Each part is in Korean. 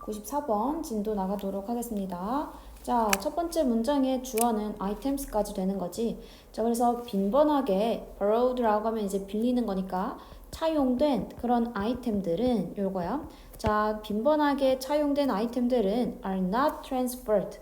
94번 진도 나가도록 하겠습니다. 자, 첫 번째 문장의 주어는 items까지 되는 거지. 자, 그래서 빈번하게 borrowed라고 하면 이제 빌리는 거니까 차용된 그런 아이템들은 요거야. 자, 빈번하게 차용된 아이템들은 are not transferred.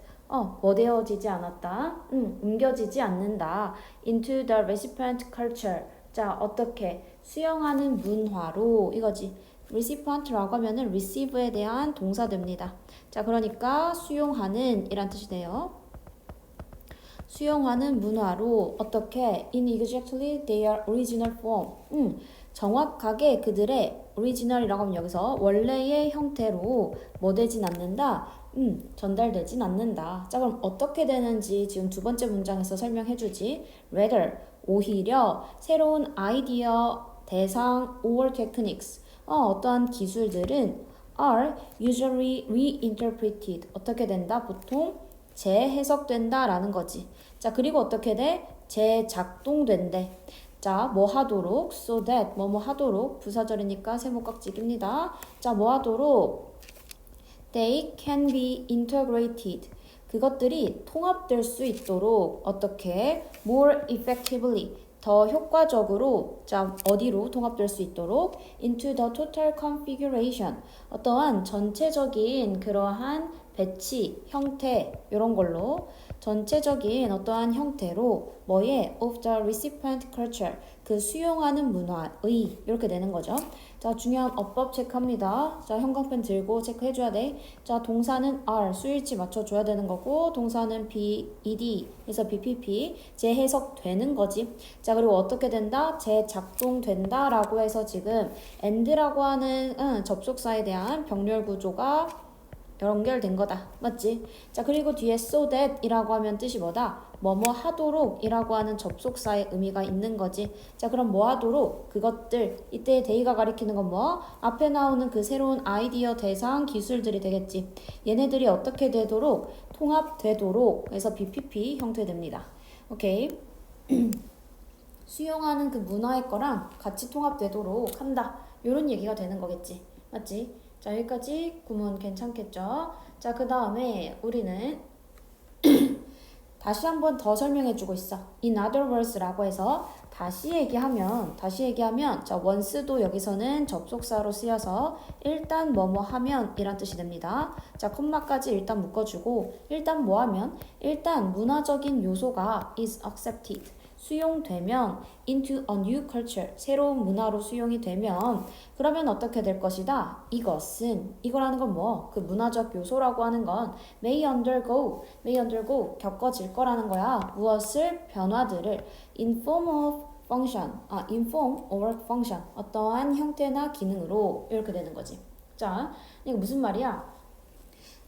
뭐 되어지지 않았다. 옮겨지지 않는다. into the recipient culture. 자, 어떻게 수용하는 문화로 이거지. recipient라고 하면은 receive에 대한 동사됩니다. 자, 그러니까 수용하는 이란 뜻이 돼요. 수용하는 문화로 어떻게 in exactly their original form. 정확하게 그들의 original이라고 하면 여기서 원래의 형태로 뭐 되진 않는다. 전달되진 않는다. 자, 그럼 어떻게 되는지 지금 두 번째 문장에서 설명해 주지. rather, 오히려 새로운 아이디어, 대상, or techniques. 어떠한 기술들은 are usually reinterpreted. 어떻게 된다? 보통 재해석된다 라는 거지. 자, 그리고 어떻게 돼? 재작동된대. 자, 뭐 하도록? so that, 뭐 하도록. 부사절이니까 세모깍지기입니다. 자, 뭐 하도록? They can be integrated. 그것들이 통합될 수 있도록 어떻게? more effectively. 더 효과적으로, 자, 어디로 통합될 수 있도록? into the total configuration. 어떠한 전체적인 그러한 배치, 형태, 이런 걸로 전체적인 어떠한 형태로 뭐에 of the recipient culture 그 수용하는 문화의 이렇게 되는 거죠. 자, 중요한 어법 체크합니다. 자, 형광펜 들고 체크해줘야 돼. 자, 동사는 are 수일치 맞춰줘야 되는 거고 동사는 be, ed 그래서 bpp 재해석되는 거지. 자, 그리고 어떻게 된다? 재작동된다 라고 해서 지금 and라고 하는 접속사에 대한 병렬 구조가 연결된 거다. 맞지? 자, 그리고 뒤에 so that 이라고 하면 뜻이 뭐다? 뭐뭐 하도록 이라고 하는 접속사의 의미가 있는 거지. 자, 그럼 뭐 하도록? 그것들. 이때 데이가 가리키는 건 뭐? 앞에 나오는 그 새로운 아이디어, 대상, 기술들이 되겠지. 얘네들이 어떻게 되도록? 통합되도록 해서 BPP 형태됩니다. 오케이. 수용하는 그 문화의 거랑 같이 통합되도록 한다. 이런 얘기가 되는 거겠지. 맞지? 자, 여기까지 구문 괜찮겠죠? 자, 그 다음에 우리는 다시 한번 더 설명해주고 있어. in other words라고 해서 다시 얘기하면 자, once도 여기서는 접속사로 쓰여서 일단 뭐뭐 하면 이란 뜻이 됩니다. 자, 콤마까지 일단 묶어주고 일단 뭐 하면 일단 문화적인 요소가 is accepted. 수용되면 into a new culture, 새로운 문화로 수용이 되면 그러면 어떻게 될 것이다? 이거라는 건 뭐? 그 문화적 요소라고 하는 건 may undergo, 겪어질 거라는 거야. 무엇을? 변화들을 in form or function, 어떠한 형태나 기능으로 이렇게 되는 거지. 자, 이거 무슨 말이야?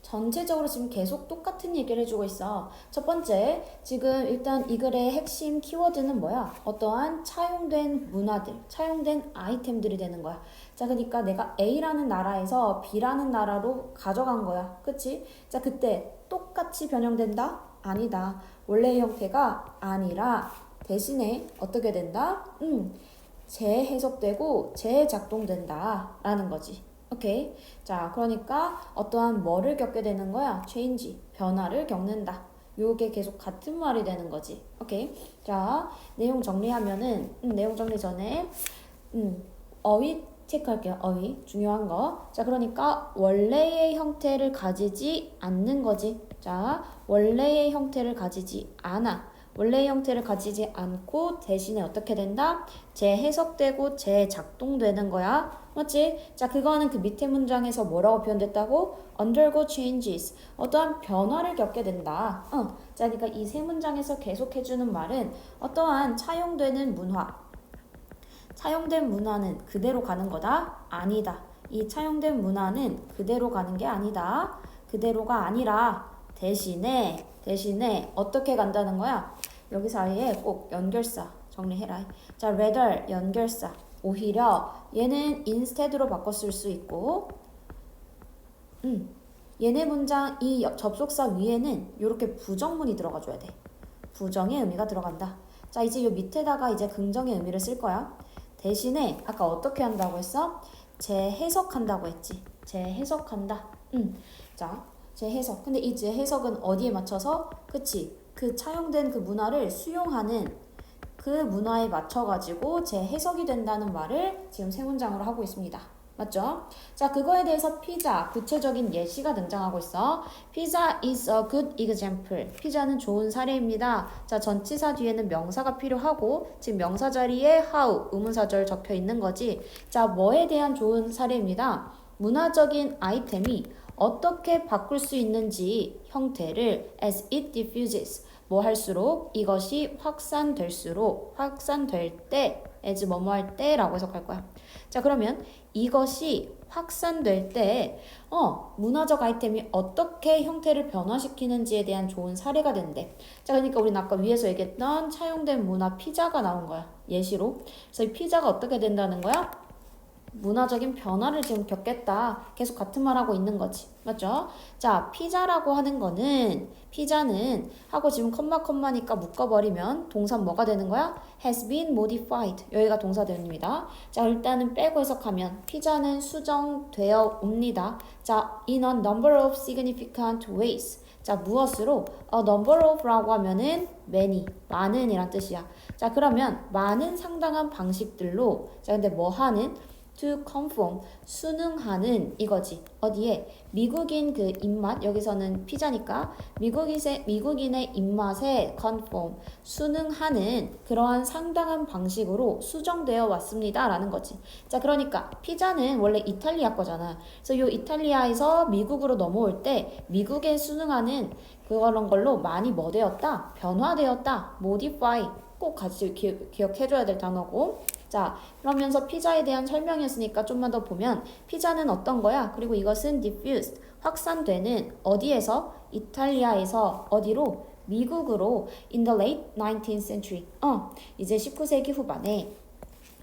전체적으로 지금 계속 똑같은 얘기를 해주고 있어. 첫 번째, 지금 일단 이 글의 핵심 키워드는 뭐야? 어떠한 차용된 문화들, 차용된 아이템들이 되는 거야. 자, 그러니까 내가 A라는 나라에서 B라는 나라로 가져간 거야. 그치? 자, 그때 똑같이 변형된다? 아니다. 원래의 형태가 아니라 대신에 어떻게 된다? 재해석되고 재작동된다 라는 거지. 오케이. 자, 그러니까 어떠한 뭐를 겪게 되는 거야? change, 변화를 겪는다. 요게 계속 같은 말이 되는 거지. 오케이. 자, 내용 정리하면은 내용 정리 전에 어휘 체크할게요. 어휘 중요한 거. 자, 그러니까 원래의 형태를 가지지 않는 거지. 자, 원래의 형태를 가지지 않아. 원래의 형태를 가지지 않고 대신에 어떻게 된다? 재해석되고 재작동되는 거야. 맞지? 자, 그거는 그 밑에 문장에서 뭐라고 표현됐다고? undergo changes. 어떠한 변화를 겪게 된다. 자, 그러니까 이 세 문장에서 계속해주는 말은 어떠한 차용되는 문화. 차용된 문화는 그대로 가는 거다? 아니다. 이 차용된 문화는 그대로 가는 게 아니다. 그대로가 아니라 대신에 어떻게 간다는 거야? 여기 사이에 꼭 연결사 정리해라. 자, rather 연결사. 오히려 얘는 instead로 바꿔 쓸 수 있고 얘네 문장 이 접속사 위에는 이렇게 부정문이 들어가줘야 돼. 부정의 의미가 들어간다. 자, 이제 요 밑에다가 이제 긍정의 의미를 쓸 거야. 대신에 아까 어떻게 한다고 했어? 재해석한다고 했지. 재해석한다. 자, 재해석. 근데 이 재해석은 어디에 맞춰서? 그치. 그 차용된 그 문화를 수용하는 그 문화에 맞춰가지고 재해석이 된다는 말을 지금 세 문장으로 하고 있습니다. 맞죠? 자, 그거에 대해서 피자, 구체적인 예시가 등장하고 있어. 피자 is a good example. 피자는 좋은 사례입니다. 자, 전치사 뒤에는 명사가 필요하고 지금 명사 자리에 how, 의문사절 적혀 있는 거지. 자, 뭐에 대한 좋은 사례입니다. 문화적인 아이템이 어떻게 바꿀 수 있는지 형태를 as it diffuses 뭐 할수록 이것이 확산될수록 확산될 때 as 뭐뭐 할 때라고 해석할 거야. 자, 그러면 이것이 확산될 때 문화적 아이템이 어떻게 형태를 변화시키는지에 대한 좋은 사례가 된대. 자, 그러니까 우리는 아까 위에서 얘기했던 차용된 문화 피자가 나온 거야. 예시로. 그래서 이 피자가 어떻게 된다는 거야? 문화적인 변화를 지금 겪겠다. 계속 같은 말 하고 있는 거지. 맞죠? 자, 피자라고 하는 거는 피자는 하고 지금 컴마니까 묶어버리면 동사 뭐가 되는 거야? has been modified. 여기가 동사대입니다. 자, 일단은 빼고 해석하면 피자는 수정되어 옵니다. 자, in a number of significant ways. 자, 무엇으로? a number of라고 하면은 many, 많은 이란 뜻이야. 자, 그러면 많은 상당한 방식들로 자, 근데 뭐 하는? to conform, 순응하는 이거지. 어디에? 미국인 그 입맛, 여기서는 피자니까 미국인의 입맛에 conform, 순응하는 그러한 상당한 방식으로 수정되어 왔습니다. 라는 거지. 자, 그러니까 피자는 원래 이탈리아 거잖아. 그래서 이 이탈리아에서 미국으로 넘어올 때 미국에 순응하는 그런 걸로 많이 뭐 되었다? 변화되었다. modify. 꼭 같이 기억해줘야 될 단어고. 자, 그러면서 피자에 대한 설명이었으니까 좀만 더 보면 피자는 어떤 거야? 그리고 이것은 diffused, 확산되는 어디에서? 이탈리아에서 어디로? 미국으로 in the late 19th century. 이제 19세기 후반에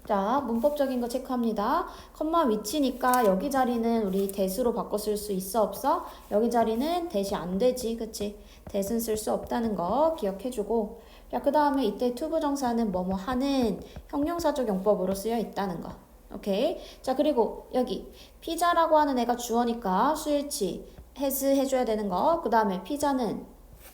자, 문법적인 거 체크합니다. 컴마 위치니까 여기 자리는 우리 that으로 바꿔 쓸 수 있어 없어? 여기 자리는 that이 안 되지. 그치? that은 쓸 수 없다는 거 기억해주고 자, 그 다음에 이때 투부정사는 뭐뭐 하는 형용사적 용법으로 쓰여 있다는 거. 오케이? 자, 그리고 여기 피자라고 하는 애가 주어니까 수일치 has 해줘야 되는 거. 그 다음에 피자는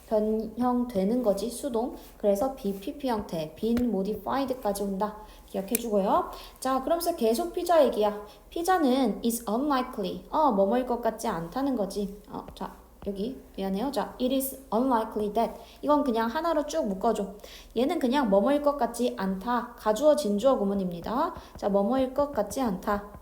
변형되는 거지, 수동. 그래서 BPP 형태, been modified까지 온다. 기억해주고요. 자, 그러면서 계속 피자 얘기야. 피자는 is unlikely. 뭐뭐일 것 같지 않다는 거지. 자, 여기 미안해요. 자, it is unlikely that. 이건 그냥 하나로 쭉 묶어줘. 얘는 그냥 뭐뭐일 것 같지 않다. 가주어 진주어 구문입니다. 자, 뭐뭐일 것 같지 않다.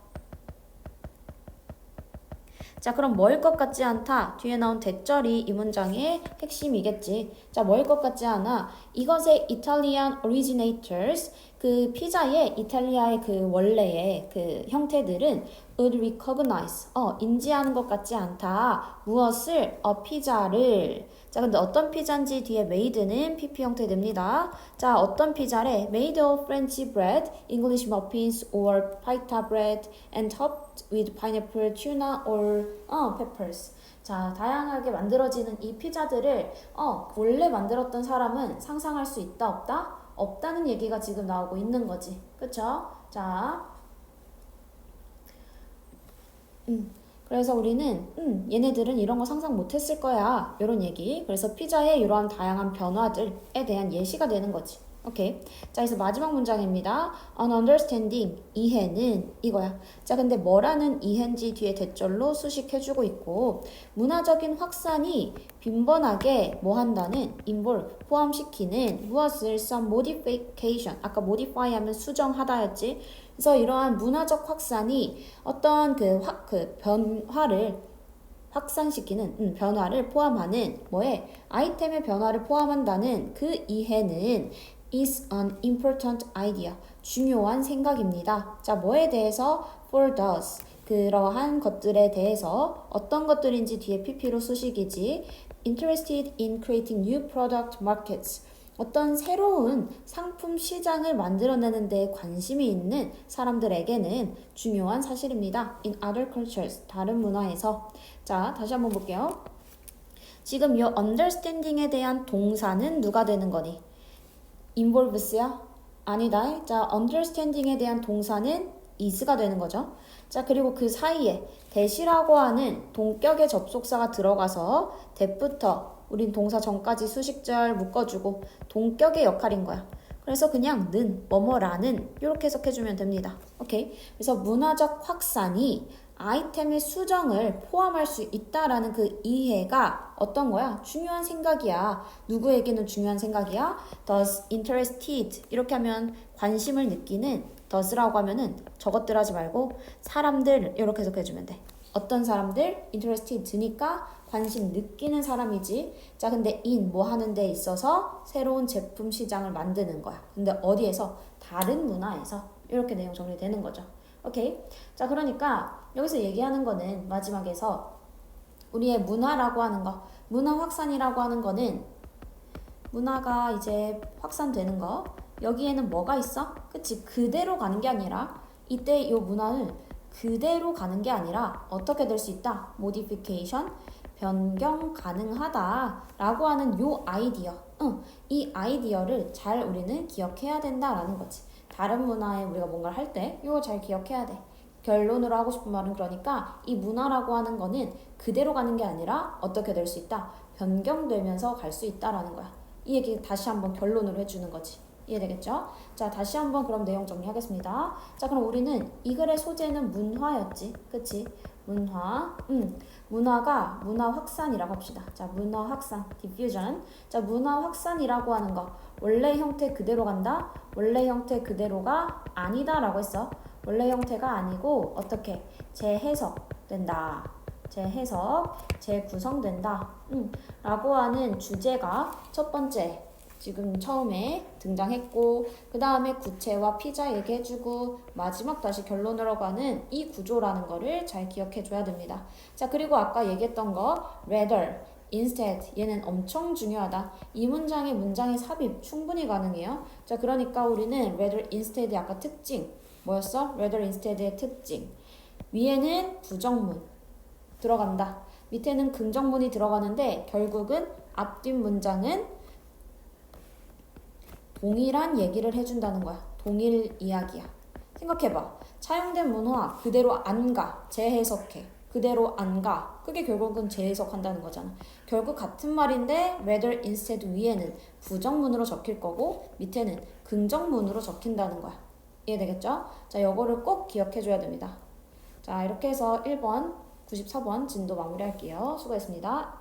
자, 그럼 뭐일 것 같지 않다. 뒤에 나온 대절이 이 문장의 핵심이겠지. 자, 뭐일 것 같지 않아. 이것의 Italian originators, 그 피자의 이탈리아의 그 원래의 그 형태들은 would recognize, 인지하는 것 같지 않다. 무엇을? 피자를. 자, 근데 어떤 피자인지 뒤에 made는 PP 형태 됩니다. 자, 어떤 피자래? Made of French bread, English muffins, or pita bread, and topped with pineapple, tuna, or peppers. 자, 다양하게 만들어지는 이 피자들을 원래 만들었던 사람은 상상할 수 있다, 없다? 없다는 얘기가 지금 나오고 있는 거지. 그쵸? 자, 그래서 우리는 얘네들은 이런 거 상상 못했을 거야. 이런 얘기. 그래서 피자의 이러한 다양한 변화들에 대한 예시가 되는 거지. 오케이. 자, 그래서 마지막 문장입니다. An understanding, 이해는 이거야. 자, 근데 뭐라는 이해인지 뒤에 대절로 수식해주고 있고 문화적인 확산이 빈번하게 뭐 한다는 involve, 포함시키는 무엇을 some modification, 아까 modify 하면 수정하다였지. 그래서 이러한 문화적 확산이 어떤 그 변화를 확산시키는 변화를 포함하는 뭐에 아이템의 변화를 포함한다는 그 이해는 is an important idea. 중요한 생각입니다. 자, 뭐에 대해서? for those. 그러한 것들에 대해서 어떤 것들인지 뒤에 PP로 수식이지. interested in creating new product markets. 어떤 새로운 상품 시장을 만들어내는 데 관심이 있는 사람들에게는 중요한 사실입니다. In other cultures, 다른 문화에서. 자, 다시 한번 볼게요. 지금 이 understanding에 대한 동사는 누가 되는 거니? involves야? 아니다. 자, understanding에 대한 동사는 is가 되는 거죠. 자, 그리고 그 사이에 that이라고 하는 동격의 접속사가 들어가서 that부터 우린 동사 전까지 수식절 묶어주고 동격의 역할인 거야. 그래서 그냥 는, 뭐뭐라는 이렇게 해석해주면 됩니다. 오케이? 그래서 문화적 확산이 아이템의 수정을 포함할 수 있다라는 그 이해가 어떤 거야? 중요한 생각이야. 누구에게는 중요한 생각이야? Does interested 이렇게 하면 관심을 느끼는 does라고 하면은 저것들 하지 말고 사람들 이렇게 해석해주면 돼. 어떤 사람들? interested니까 관심 느끼는 사람이지. 자, 근데 in 뭐 하는 데 있어서 새로운 제품 시장을 만드는 거야. 근데 어디에서? 다른 문화에서. 이렇게 내용 정리되는 거죠. 오케이? 자, 그러니까 여기서 얘기하는 거는 마지막에서 우리의 문화라고 하는 거, 문화 확산이라고 하는 거는 문화가 이제 확산되는 거, 여기에는 뭐가 있어? 그치? 그대로 가는 게 아니라 이때 이 문화는 그대로 가는 게 아니라 어떻게 될 수 있다? modification, 변경 가능하다라고 하는 요 아이디어. 이 아이디어를 잘 우리는 기억해야 된다라는 거지. 다른 문화에 우리가 뭔가를 할 때 이거 잘 기억해야 돼. 결론으로 하고 싶은 말은 그러니까 이 문화라고 하는 거는 그대로 가는 게 아니라 어떻게 될 수 있다? 변경되면서 갈 수 있다라는 거야. 이 얘기 다시 한번 결론으로 해주는 거지. 이해되겠죠? 자, 다시 한번 그럼 내용 정리하겠습니다. 자, 그럼 우리는 이 글의 소재는 문화였지. 그치? 문화. 문화가 문화 확산이라고 합시다. 자, 문화 확산. diffusion. 자, 문화 확산이라고 하는 거. 원래 형태 그대로 간다? 원래 형태 그대로가 아니다라고 했어. 원래 형태가 아니고 어떻게? 재해석된다. 재해석, 재구성된다. 라고 하는 주제가 첫 번째 지금 처음에 등장했고 그 다음에 구체와 피자 얘기해주고 마지막 다시 결론으로 가는 이 구조라는 거를 잘 기억해줘야 됩니다. 자, 그리고 아까 얘기했던 거 rather, instead 얘는 엄청 중요하다. 이 문장의 문장의 삽입 충분히 가능해요. 자, 그러니까 우리는 rather, instead의 아까 특징 뭐였어? rather, instead의 특징 위에는 부정문 들어간다. 밑에는 긍정문이 들어가는데 결국은 앞뒷 문장은 동일한 얘기를 해준다는 거야. 동일 이야기야. 생각해봐. 차용된 문화 그대로 안 가. 재해석해. 그대로 안 가. 그게 결국은 재해석한다는 거잖아. 결국 같은 말인데 rather instead 위에는 부정문으로 적힐 거고 밑에는 긍정문으로 적힌다는 거야. 이해되겠죠? 자, 요거를 꼭 기억해줘야 됩니다. 자, 이렇게 해서 1번, 94번 진도 마무리할게요. 수고했습니다.